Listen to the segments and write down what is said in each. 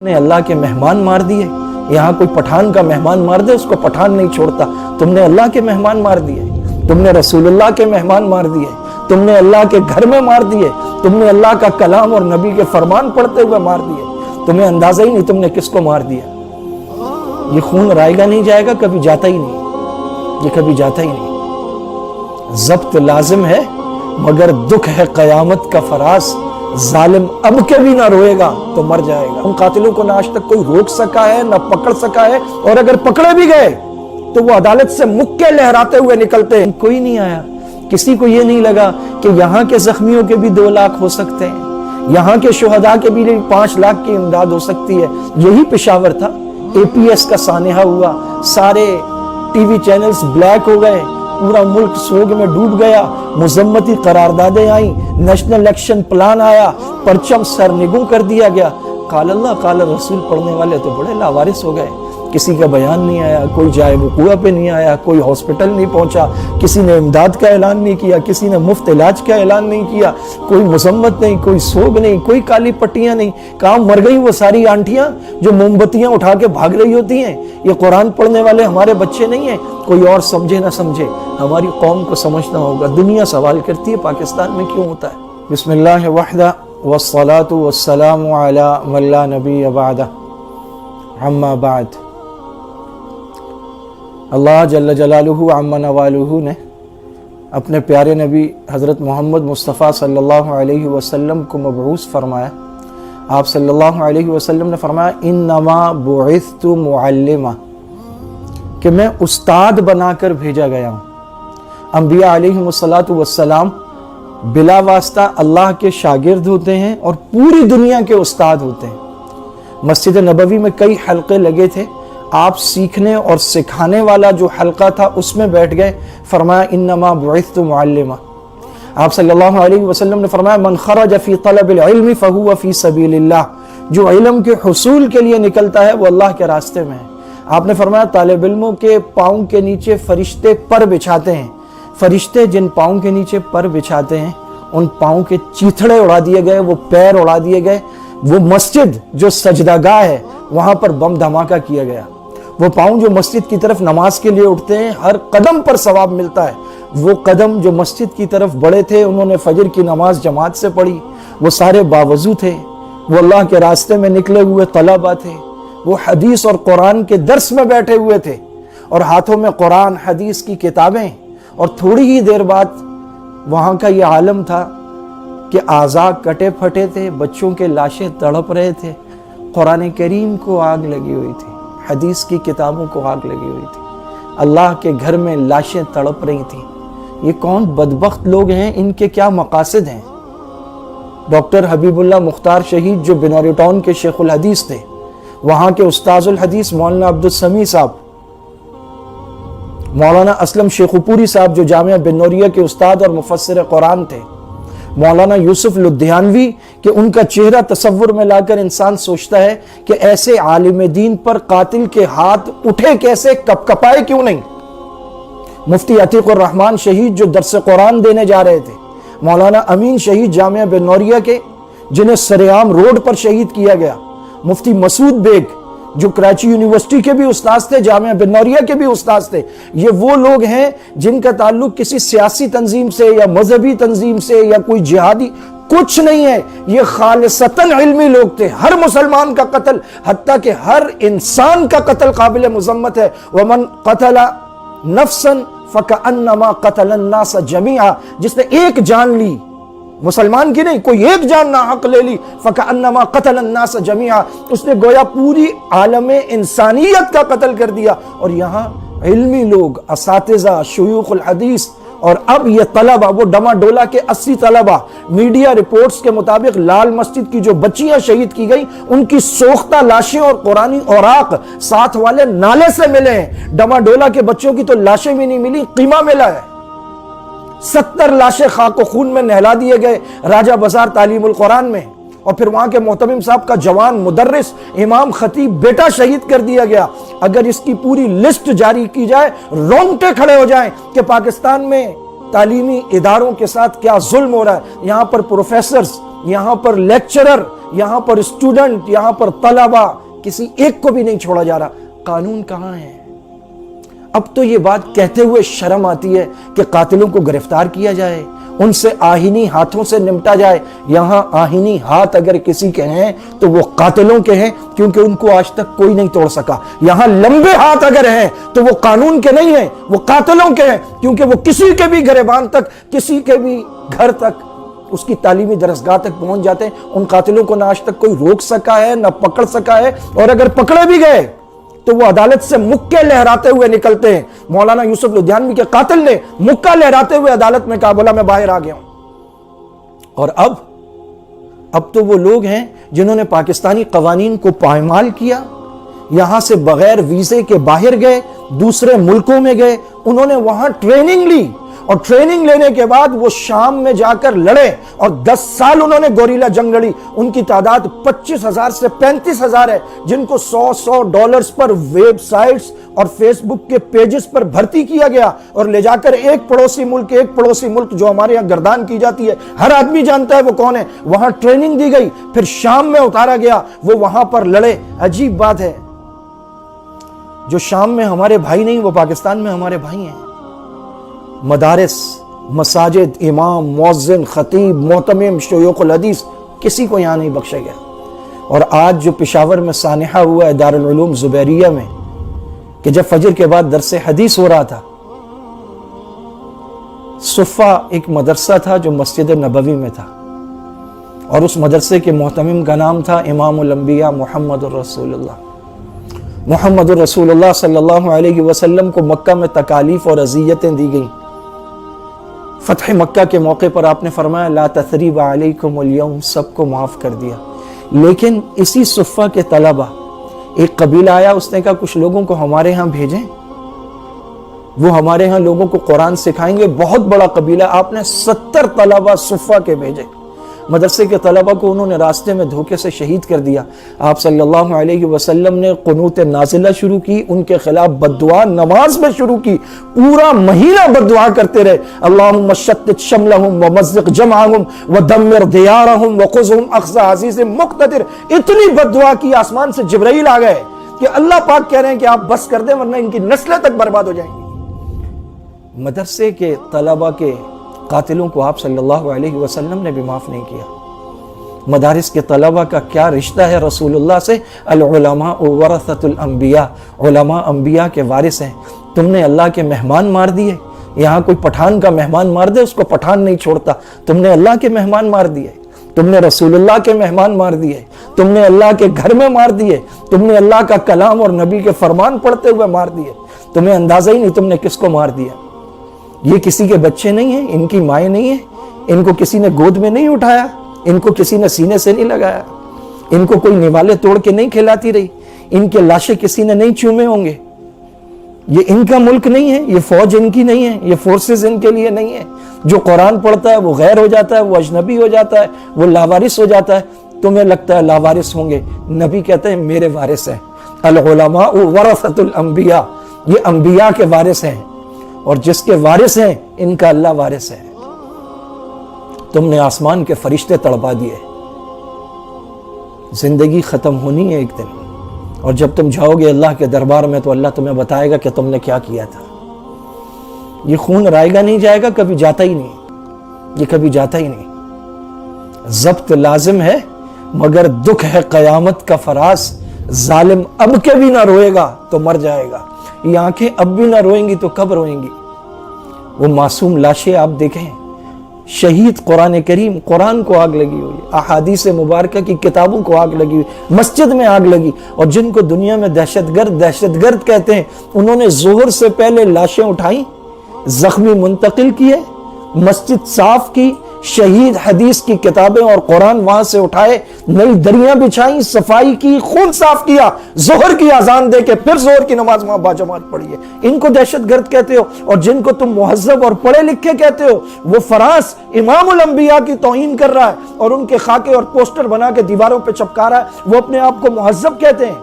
نے اللہ کے مہمان مار دیے. یہاں کوئی پٹھان کا مہمان مار دے اس کو پٹھان نہیں چھوڑتا. تم نے اللہ کے مہمان مار دیے, تم نے رسول اللہ کے مہمان مار دیے, تم نے اللہ کے گھر میں مار دیے, تم نے اللہ کا کلام اور نبی کے فرمان پڑھتے ہوئے مار دیے. تمہیں اندازہ ہی نہیں تم نے کس کو مار دیا. یہ خون رائے گا نہیں جائے گا, کبھی جاتا ہی نہیں, یہ کبھی جاتا ہی نہیں. ضبط لازم ہے مگر دکھ ہے قیامت کا فراز. ظالم اب کبھی نہ روئے گا تو مر جائے گا. ان قاتلوں کو نہ آج تک کوئی روک سکا ہے نہ پکڑ سکا ہے, اور اگر پکڑے بھی گئے تو وہ عدالت سے مکے لہراتے ہوئے نکلتے ہیں. کوئی نہیں آیا, کسی کو یہ نہیں لگا کہ یہاں کے زخمیوں کے بھی 2 لاکھ ہو سکتے ہیں, یہاں کے شہداء کے بھی 5 لاکھ کی امداد ہو سکتی ہے. یہی پشاور تھا, اے پی ایس کا سانحہ ہوا, سارے ٹی وی چینلز بلیک ہو گئے, پورا ملک سوگ میں ڈوب گیا, مذمتی قراردادیں آئیں, نیشنل ایکشن پلان آیا, پرچم سرنگوں کر دیا گیا. قال اللہ قال رسول پڑھنے والے تو بڑے لاوارث ہو گئے. کسی کا بیان نہیں آیا, کوئی جائے وقوع پہ نہیں آیا, کوئی ہاسپٹل نہیں پہنچا, کسی نے امداد کا اعلان نہیں کیا, کسی نے مفت علاج کا اعلان نہیں کیا, کوئی مذمت نہیں, کوئی سوگ نہیں, کوئی کالی پٹیاں نہیں. کہاں مر گئی وہ ساری آنٹیاں جو موم بتیاں اٹھا کے بھاگ رہی ہوتی ہیں. یہ قرآن پڑھنے والے ہمارے بچے نہیں ہیں. کوئی اور سمجھے نہ سمجھے, ہماری قوم کو سمجھنا ہوگا. دنیا سوال کرتی ہے پاکستان میں کیوں ہوتا ہے. بسم اللہ وحدہ والصلاة والسلام علی من لا نبی بعدہ, اما بعد. اللہ جل جلالہ عم نوالہ نے اپنے پیارے نبی حضرت محمد مصطفیٰ صلی اللہ علیہ وسلم کو مبعوث فرمایا. آپ صلی اللہ علیہ وسلم نے فرمایا انما بعثت معلما, کہ میں استاد بنا کر بھیجا گیا ہوں. انبیاء علیہم الصلاۃ والسلام بلا واسطہ اللہ کے شاگرد ہوتے ہیں اور پوری دنیا کے استاد ہوتے ہیں. مسجد نبوی میں کئی حلقے لگے تھے, آپ سیکھنے اور سکھانے والا جو حلقہ تھا اس میں بیٹھ گئے. فرمایا انما بعثت معلما. آپ صلی اللہ علیہ وسلم نے فرمایا من خرج فی طلب العلم فہو فی سبیل اللہ, جو علم کے حصول کے لیے نکلتا ہے وہ اللہ کے راستے میں ہے. آپ نے فرمایا طالب علموں کے پاؤں کے نیچے فرشتے پر بچھاتے ہیں. فرشتے جن پاؤں کے نیچے پر بچھاتے ہیں ان پاؤں کے چیتھڑے اڑا دیے گئے, وہ پیر اڑا دیے گئے. وہ مسجد جو سجدہ گاہ ہے وہاں پر بم دھماکہ کیا گیا. وہ پاؤں جو مسجد کی طرف نماز کے لیے اٹھتے ہیں ہر قدم پر ثواب ملتا ہے. وہ قدم جو مسجد کی طرف بڑھے تھے, انہوں نے فجر کی نماز جماعت سے پڑھی, وہ سارے باوضو تھے, وہ اللہ کے راستے میں نکلے ہوئے طلبہ تھے, وہ حدیث اور قرآن کے درس میں بیٹھے ہوئے تھے, اور ہاتھوں میں قرآن حدیث کی کتابیں. اور تھوڑی ہی دیر بعد وہاں کا یہ عالم تھا کہ اعضاء کٹے پھٹے تھے, بچوں کے لاشیں تڑپ رہے تھے, قرآن کریم کو آگ لگی ہوئی تھی, حدیث کی کتابوں کو آگ لگی ہوئی تھی, اللہ کے گھر میں لاشیں تڑپ رہی تھیں. یہ کون بدبخت لوگ ہیں, ان کے کیا مقاصد ہیں. ڈاکٹر حبیب اللہ مختار شہید جو بنوری ٹاؤن کے شیخ الحدیث تھے, وہاں کے استاذ الحدیث مولانا عبدالسمیع صاحب, مولانا اسلم شیخوپوری صاحب جو جامعہ بنوریہ کے استاد اور مفسر قرآن تھے, مولانا یوسف لدھیانوی کہ ان کا چہرہ تصور میں لا کر انسان سوچتا ہے کہ ایسے عالم دین پر قاتل کے ہاتھ اٹھے کیسے, کپ کپائے کیوں نہیں. مفتی عتیق الرحمن شہید جو درس قرآن دینے جا رہے تھے, مولانا امین شہید جامعہ بنوریہ کے جنہیں سریعام روڈ پر شہید کیا گیا, مفتی مسعود بیگ جو کراچی یونیورسٹی کے بھی استاذ تھے, جامعہ بنوریہ کے بھی استاذ تھے. یہ وہ لوگ ہیں جن کا تعلق کسی سیاسی تنظیم سے یا مذہبی تنظیم سے یا کوئی جہادی کچھ نہیں ہے. یہ خالصتاً علمی لوگ تھے. ہر مسلمان کا قتل, حتیٰ کہ ہر انسان کا قتل قابل مذمت ہے. ومن قتل نفسا فکأنما قتل الناس جميعا, جس نے ایک جان لی, مسلمان کی نہیں, کوئی ایک جان ناحق لے لی, فکأنما قتل الناس جميعا, اس نے گویا پوری عالم انسانیت کا قتل کر دیا. اور یہاں علمی لوگ, اساتذہ, شیوخ الحدیث, اور اب یہ طلبہ, وہ ڈما ڈولا کے 80 طلبہ, میڈیا رپورٹس کے مطابق لال مسجد کی جو بچیاں شہید کی گئیں ان کی سوختہ لاشیں اور قرآنی اوراق ساتھ والے نالے سے ملے ہیں. ڈما ڈولا کے بچوں کی تو لاشیں بھی نہیں ملی, قیمہ ملا ہے. 70 لاشیں خاک و خون میں نہلا دیے گئے راجہ بازار تعلیم القرآن میں. اور پھر وہاں کے محتمم صاحب کا جوان مدرس امام خطیب بیٹا شہید کر دیا گیا. اگر اس کی پوری لسٹ جاری کی جائے رونگٹے کھڑے ہو جائیں کہ پاکستان میں تعلیمی اداروں کے ساتھ کیا ظلم ہو رہا ہے. یہاں پر پروفیسرز, یہاں پر لیکچرر, یہاں پر اسٹوڈنٹ، یہاں پر طلبہ، کسی ایک کو بھی نہیں چھوڑا جا رہا۔ قانون کہاں ہے؟ اب تو یہ بات کہتے ہوئے شرم آتی ہے کہ قاتلوں کو گرفتار کیا جائے، ان سے آہینی ہاتھوں سے نمٹا جائے۔ یہاں آہینی ہاتھ اگر کسی کے ہیں تو وہ قاتلوں کے ہیں، کیونکہ ان کو آج تک کوئی نہیں توڑ سکا۔ یہاں لمبے ہاتھ اگر ہیں تو وہ قانون کے نہیں ہیں، وہ قاتلوں کے ہیں، کیونکہ وہ کسی کے بھی گریبان تک، کسی کے بھی گھر تک، اس کی تعلیمی درسگاہ تک پہنچ جاتے ہیں۔ ان قاتلوں کو نہ آج تک کوئی روک سکا ہے، نہ پکڑ سکا ہے، اور اگر پکڑے بھی گئے تو وہ عدالت سے مکے لہراتے ہوئے نکلتے ہیں۔ مولانا یوسف لدھیانوی کے قاتل نے مکہ لہراتے ہوئے عدالت میں کہا، بولا میں باہر آ گیا ہوں۔ اور اب تو وہ لوگ ہیں جنہوں نے پاکستانی قوانین کو پائمال کیا، یہاں سے بغیر ویزے کے باہر گئے، دوسرے ملکوں میں گئے، انہوں نے وہاں ٹریننگ لی، اور ٹریننگ لینے کے بعد وہ شام میں جا کر لڑے، اور 10 سال انہوں نے گوریلا جنگ لڑی۔ ان کی تعداد 25,000 سے 35,000 ہے، جن کو $100 پر ویب سائٹس اور فیس بک کے پیجز پر بھرتی کیا گیا، اور لے جا کر ایک پڑوسی ملک جو ہمارے یہاں گردان کی جاتی ہے، ہر آدمی جانتا ہے وہ کون ہے، وہاں ٹریننگ دی گئی، پھر شام میں اتارا گیا، وہ وہاں پر لڑے۔ عجیب بات ہے، جو شام میں ہمارے بھائی نہیں، وہ پاکستان میں ہمارے بھائی ہیں۔ مدارس، مساجد، امام، مؤذن، خطیب، محتمم، شیوخ الحدیث، کسی کو یہاں نہیں بخشا گیا۔ اور آج جو پشاور میں سانحہ ہوا ہے دارالعلوم زبیریہ میں، کہ جب فجر کے بعد درس حدیث ہو رہا تھا، صفہ ایک مدرسہ تھا جو مسجد نبوی میں تھا، اور اس مدرسے کے محتمم کا نام تھا امام الانبیاء محمد الرسول اللہ۔ محمد الرسول اللہ صلی اللہ علیہ وسلم کو مکہ میں تکالیف اور اذیتیں دی گئیں۔ فتح مکہ کے موقع پر آپ نے فرمایا لا تثریب علیکم اليوم، سب کو معاف کر دیا۔ لیکن اسی صفہ کے طلبہ، ایک قبیلہ آیا، اس نے کہا کچھ لوگوں کو ہمارے ہاں بھیجیں، وہ ہمارے ہاں لوگوں کو قرآن سکھائیں گے۔ بہت بڑا قبیلہ، آپ نے 70 طلبہ صفہ کے بھیجے۔ مدرسے کے طلبہ کو انہوں نے راستے میں دھوکے سے شہید کر دیا۔ آپ صلی اللہ علیہ وسلم نے قنوت نازلہ شروع کی، ان کے خلاف بددعا نماز میں شروع کی، پورا مہینہ بددعا کرتے رہے۔ اللہم شتت شملہم ومزق جمعہم ودمر دیارہم وخذہم اخذ عزیز مقتدر۔ اتنی بددعا کی، آسمان سے جبرائیل آ گئے کہ اللہ پاک کہہ رہے ہیں کہ آپ بس کر دیں ورنہ ان کی نسلیں تک برباد ہو جائیں گی۔ مدرسے کے طلبہ کے قاتلوں کو آپ صلی اللہ علیہ وسلم نے بھی معاف نہیں کیا۔ مدارس کے طلبہ کا کیا رشتہ ہے رسول اللہ سے؟ العلماء ورثۃ الانبیاء، علماء انبیاء کے وارث ہیں۔ تم نے اللہ کے مہمان مار دیے۔ یہاں کوئی پٹھان کا مہمان مار دے، اس کو پٹھان نہیں چھوڑتا۔ تم نے اللہ کے مہمان مار دیے، تم نے رسول اللہ کے مہمان مار دیے، تم نے اللہ کے گھر میں مار دیے، تم نے اللہ کا کلام اور نبی کے فرمان پڑھتے ہوئے مار دیے۔ تمہیں اندازہ ہی نہیں تم نے کس کو مار دیا۔ یہ کسی کے بچے نہیں ہیں، ان کی مائیں نہیں ہیں، ان کو کسی نے گود میں نہیں اٹھایا، ان کو کسی نے سینے سے نہیں لگایا، ان کو کوئی نوالے توڑ کے نہیں کھلاتی رہی، ان کے لاشیں کسی نے نہیں چومے ہوں گے۔ یہ ان کا ملک نہیں ہے، یہ فوج ان کی نہیں ہے، یہ فورسز ان کے لیے نہیں ہے۔ جو قرآن پڑھتا ہے وہ غیر ہو جاتا ہے، وہ اجنبی ہو جاتا ہے، وہ لاوارث ہو جاتا ہے۔ تمہیں لگتا ہے لاوارث ہوں گے، نبی کہتے ہیں میرے وارث ہیں۔ العلماء ورثۃ الانبیاء، یہ انبیاء کے وارث ہیں، اور جس کے وارث ہیں ان کا اللہ وارث ہے۔ تم نے آسمان کے فرشتے تڑپا دیے۔ زندگی ختم ہونی ہے ایک دن، اور جب تم جاؤ گے اللہ کے دربار میں تو اللہ تمہیں بتائے گا کہ تم نے کیا کیا تھا۔ یہ خون رائے گا نہیں جائے گا، کبھی جاتا ہی نہیں، یہ کبھی جاتا ہی نہیں۔ ضبط لازم ہے مگر دکھ ہے قیامت کا فراز۔ ظالم اب کے بھی نہ روئے گا تو مر جائے گا، یہ آنکھیں اب بھی نہ روئیں گی تو کب روئیں گی؟ وہ معصوم لاشیں آپ دیکھیں، شہید قرآن کریم، قرآن کو آگ لگی ہوئی، احادیث مبارکہ کی کتابوں کو آگ لگی ہوئی، مسجد میں آگ لگی، اور جن کو دنیا میں دہشت گرد کہتے ہیں، انہوں نے ظہر سے پہلے لاشیں اٹھائیں، زخمی منتقل کیے، مسجد صاف کی، شہید حدیث کی کتابیں اور قرآن وہاں سے اٹھائے، نئی دریاں بچھائیں، صفائی کی، خون صاف کیا، ظہر کی اذان دے کے پھر ظہر کی نماز وہاں باجماعت پڑھی ہے۔ ان کو دہشت گرد کہتے ہو، اور جن کو تم مہذب اور پڑھے لکھے کہتے ہو، وہ فراس امام الانبیاء کی توہین کر رہا ہے اور ان کے خاکے اور پوسٹر بنا کے دیواروں پہ چپکا رہا ہے۔ وہ اپنے آپ کو مہذب کہتے ہیں،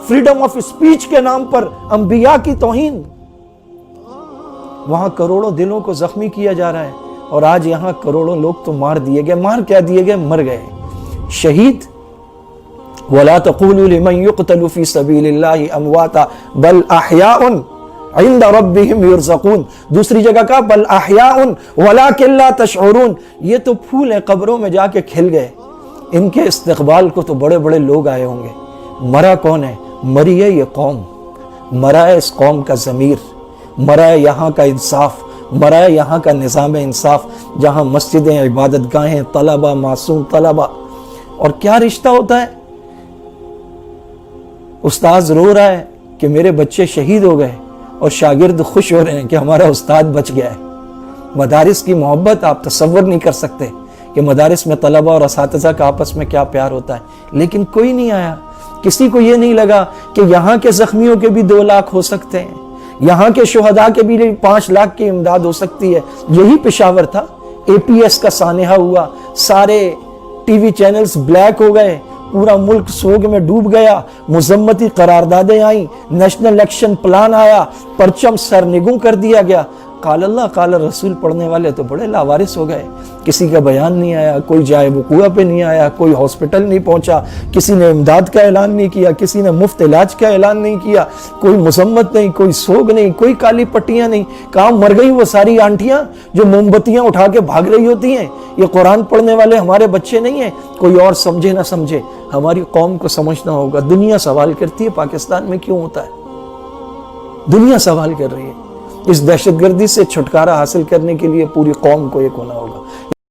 فریڈم آف اسپیچ کے نام پر انبیاء کی توہین۔ وہاں کروڑوں دلوں کو زخمی کیا جا رہا ہے، اور آج یہاں کروڑوں لوگ تو مار دیے گئے۔ مار کیا دیے گئے؟ مر گئے۔ شہید وَلَا تَقُولُوا لِمَنْ يُقْتَلُ فِي سَبِيلِ اللَّهِ أَمْوَاتًا بَلْ أَحْيَاءٌ عِنْدَ رَبِّهِمْ يُرْزَقُونَ۔ دوسری جگہ کا بَلْ أَحْيَاءٌ وَلَكِنْ لَا تَشْعُرُونَ، یہ تو پھول ہیں قبروں میں جا کے کھل گئے، ان کے استقبال کو تو بڑے بڑے لوگ آئے ہوں گے۔ مرا کون ہے؟ مری ہے یہ قوم، مرا ہے اس قوم کا ضمیر، مرا ہے یہاں کا انصاف، مرا ہے یہاں کا نظام انصاف، جہاں مسجدیں، عبادت گاہیں، طلبہ، معصوم طلبہ۔ اور کیا رشتہ ہوتا ہے؟ استاذ رو رہا ہے کہ میرے بچے شہید ہو گئے، اور شاگرد خوش ہو رہے ہیں کہ ہمارا استاد بچ گیا ہے۔ مدارس کی محبت آپ تصور نہیں کر سکتے کہ مدارس میں طلبہ اور اساتذہ کا آپس میں کیا پیار ہوتا ہے۔ لیکن کوئی نہیں آیا، کسی کو یہ نہیں لگا کہ یہاں کے زخمیوں کے بھی 2 لاکھ ہو سکتے ہیں، یہاں کے شہداء کے بھی 5 لاکھ کی امداد ہو سکتی ہے۔ یہی پشاور تھا، اے پی ایس کا سانحہ ہوا، سارے ٹی وی چینلز بلیک ہو گئے، پورا ملک سوگ میں ڈوب گیا، مذمتی قراردادیں آئیں، نیشنل ایکشن پلان آیا، پرچم سرنگوں کر دیا گیا۔ قال اللہ قال رسول پڑھنے والے تو بڑے لاوارث ہو گئے، کسی کا بیان نہیں آیا، کوئی جائے وقوع پہ نہیں آیا، کوئی ہاسپٹل نہیں پہنچا، کسی نے امداد کا اعلان نہیں کیا، کسی نے مفت علاج کا اعلان نہیں کیا، کوئی مذمت نہیں، کوئی سوگ نہیں، کوئی کالی پٹیاں نہیں۔ کہاں مر گئی وہ ساری آنٹیاں جو موم بتیاں اٹھا کے بھاگ رہی ہوتی ہیں؟ یہ قرآن پڑھنے والے ہمارے بچے نہیں ہیں، کوئی اور سمجھے نہ سمجھے، ہماری قوم کو سمجھنا ہوگا۔ دنیا سوال کرتی ہے پاکستان میں کیوں ہوتا ہے، دنیا سوال کر رہی ہے۔ اس دہشت گردی سے چھٹکارا حاصل کرنے کے لیے پوری قوم کو ایک ہونا ہوگا۔